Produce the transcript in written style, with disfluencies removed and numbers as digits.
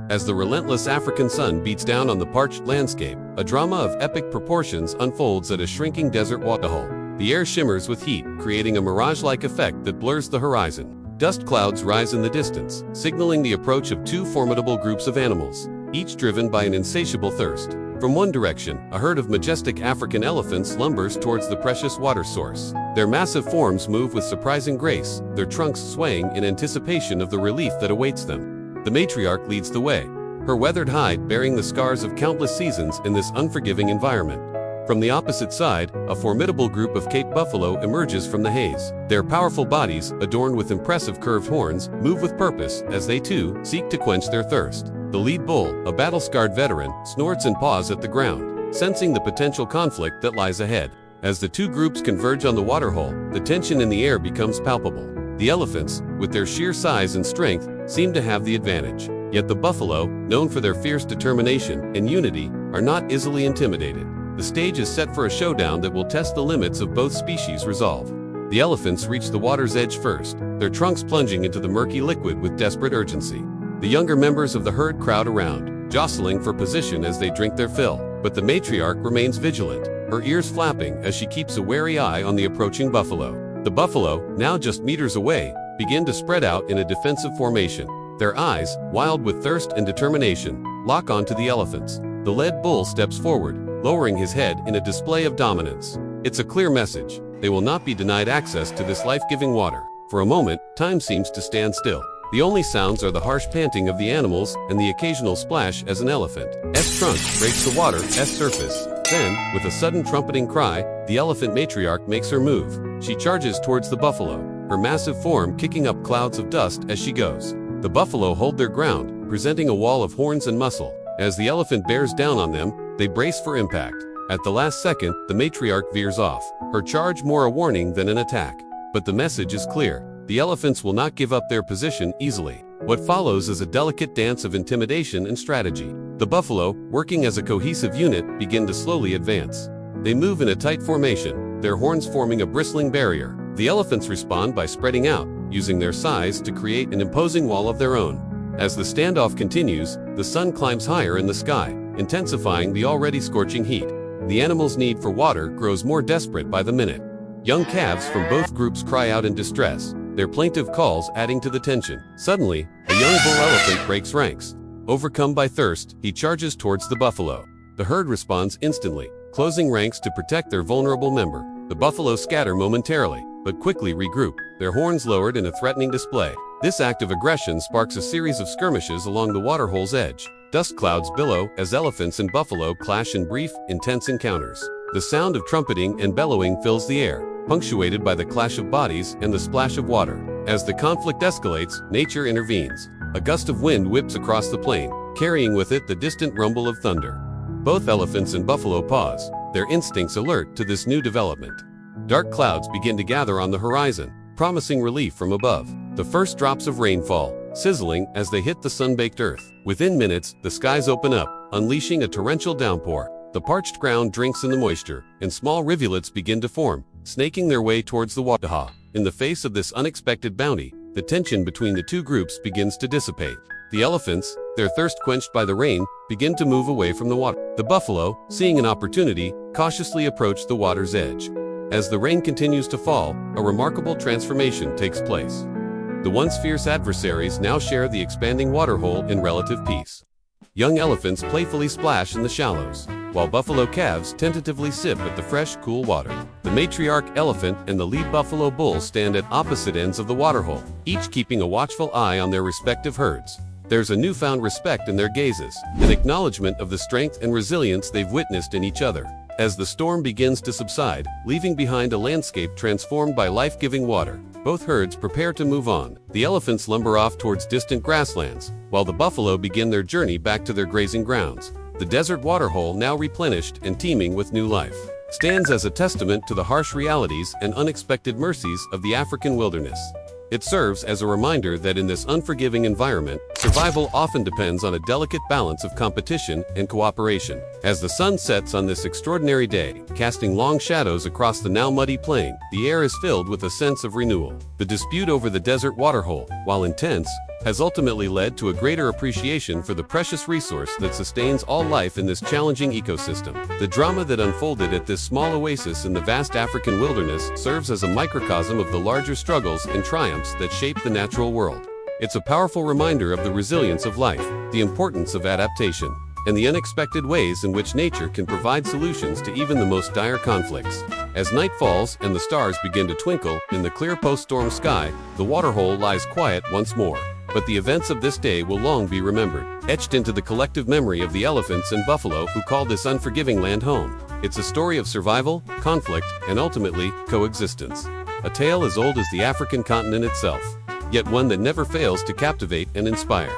As the relentless African sun beats down on the parched landscape, a drama of epic proportions unfolds at a shrinking desert waterhole. The air shimmers with heat, creating a mirage-like effect that blurs the horizon. Dust clouds rise in the distance, signaling the approach of two formidable groups of animals, each driven by an insatiable thirst. From one direction, a herd of majestic African elephants lumbers towards the precious water source. Their massive forms move with surprising grace, their trunks swaying in anticipation of the relief that awaits them. The matriarch leads the way, her weathered hide bearing the scars of countless seasons in this unforgiving environment. From the opposite side, a formidable group of Cape buffalo emerges from the haze. Their powerful bodies, adorned with impressive curved horns, move with purpose as they too seek to quench their thirst. The lead bull, a battle-scarred veteran, snorts and paws at the ground, sensing the potential conflict that lies ahead. As the two groups converge on the waterhole, the tension in the air becomes palpable. The elephants, with their sheer size and strength, seem to have the advantage. Yet the buffalo, known for their fierce determination and unity, are not easily intimidated. The stage is set for a showdown that will test the limits of both species' resolve. The elephants reach the water's edge first, their trunks plunging into the murky liquid with desperate urgency. The younger members of the herd crowd around, jostling for position as they drink their fill. But the matriarch remains vigilant, her ears flapping as she keeps a wary eye on the approaching buffalo. The buffalo, now just meters away, begin to spread out in a defensive formation. Their eyes, wild with thirst and determination, lock onto the elephants. The lead bull steps forward, lowering his head in a display of dominance. It's a clear message. They will not be denied access to this life-giving water. For a moment, time seems to stand still. The only sounds are the harsh panting of the animals and the occasional splash as an elephant's trunk breaks the water's surface. Then, with a sudden trumpeting cry, the elephant matriarch makes her move. She charges towards the buffalo, her massive form kicking up clouds of dust as she goes. The buffalo hold their ground, presenting a wall of horns and muscle. As the elephant bears down on them, they brace for impact. At the last second, the matriarch veers off, her charge more a warning than an attack. But the message is clear. The elephants will not give up their position easily. What follows is a delicate dance of intimidation and strategy. The buffalo, working as a cohesive unit, begin to slowly advance. They move in a tight formation, their horns forming a bristling barrier. The elephants respond by spreading out, using their size to create an imposing wall of their own. As the standoff continues, the sun climbs higher in the sky, intensifying the already scorching heat. The animals' need for water grows more desperate by the minute. Young calves from both groups cry out in distress, their plaintive calls adding to the tension. Suddenly, a young bull elephant breaks ranks. Overcome by thirst, he charges towards the buffalo. The herd responds instantly, closing ranks to protect their vulnerable member. The buffalo scatter momentarily, but quickly regroup, their horns lowered in a threatening display. This act of aggression sparks a series of skirmishes along the waterhole's edge. Dust clouds billow as elephants and buffalo clash in brief, intense encounters. The sound of trumpeting and bellowing fills the air, punctuated by the clash of bodies and the splash of water. As the conflict escalates, nature intervenes. A gust of wind whips across the plain, carrying with it the distant rumble of thunder. Both elephants and buffalo pause, their instincts alert to this new development. Dark clouds begin to gather on the horizon, promising relief from above. The first drops of rain fall, sizzling as they hit the sun-baked earth. Within minutes, the skies open up, unleashing a torrential downpour. The parched ground drinks in the moisture, and small rivulets begin to form, snaking their way towards the waterhole. In the face of this unexpected bounty, the tension between the two groups begins to dissipate. The elephants, their thirst quenched by the rain, begin to move away from the water. The buffalo, seeing an opportunity, cautiously approach the water's edge. As the rain continues to fall, a remarkable transformation takes place. The once fierce adversaries now share the expanding waterhole in relative peace. Young elephants playfully splash in the shallows, while buffalo calves tentatively sip at the fresh, cool water. The matriarch elephant and the lead buffalo bull stand at opposite ends of the waterhole, each keeping a watchful eye on their respective herds. There's a newfound respect in their gazes, an acknowledgement of the strength and resilience they've witnessed in each other. As the storm begins to subside, leaving behind a landscape transformed by life-giving water, both herds prepare to move on. The elephants lumber off towards distant grasslands, while the buffalo begin their journey back to their grazing grounds. The desert waterhole, now replenished and teeming with new life, stands as a testament to the harsh realities and unexpected mercies of the African wilderness. It serves as a reminder that in this unforgiving environment, survival often depends on a delicate balance of competition and cooperation. As the sun sets on this extraordinary day, casting long shadows across the now muddy plain, the air is filled with a sense of renewal. The dispute over the desert waterhole, while intense, has ultimately led to a greater appreciation for the precious resource that sustains all life in this challenging ecosystem. The drama that unfolded at this small oasis in the vast African wilderness serves as a microcosm of the larger struggles and triumphs that shape the natural world. It's a powerful reminder of the resilience of life, the importance of adaptation, and the unexpected ways in which nature can provide solutions to even the most dire conflicts. As night falls and the stars begin to twinkle in the clear post-storm sky, the Waterhole lies quiet once more. But the events of this day will long be remembered, etched into the collective memory of the elephants and buffalo who called this unforgiving land home. It's a story of survival, conflict, and ultimately, coexistence. A tale as old as the African continent itself, yet one that never fails to captivate and inspire.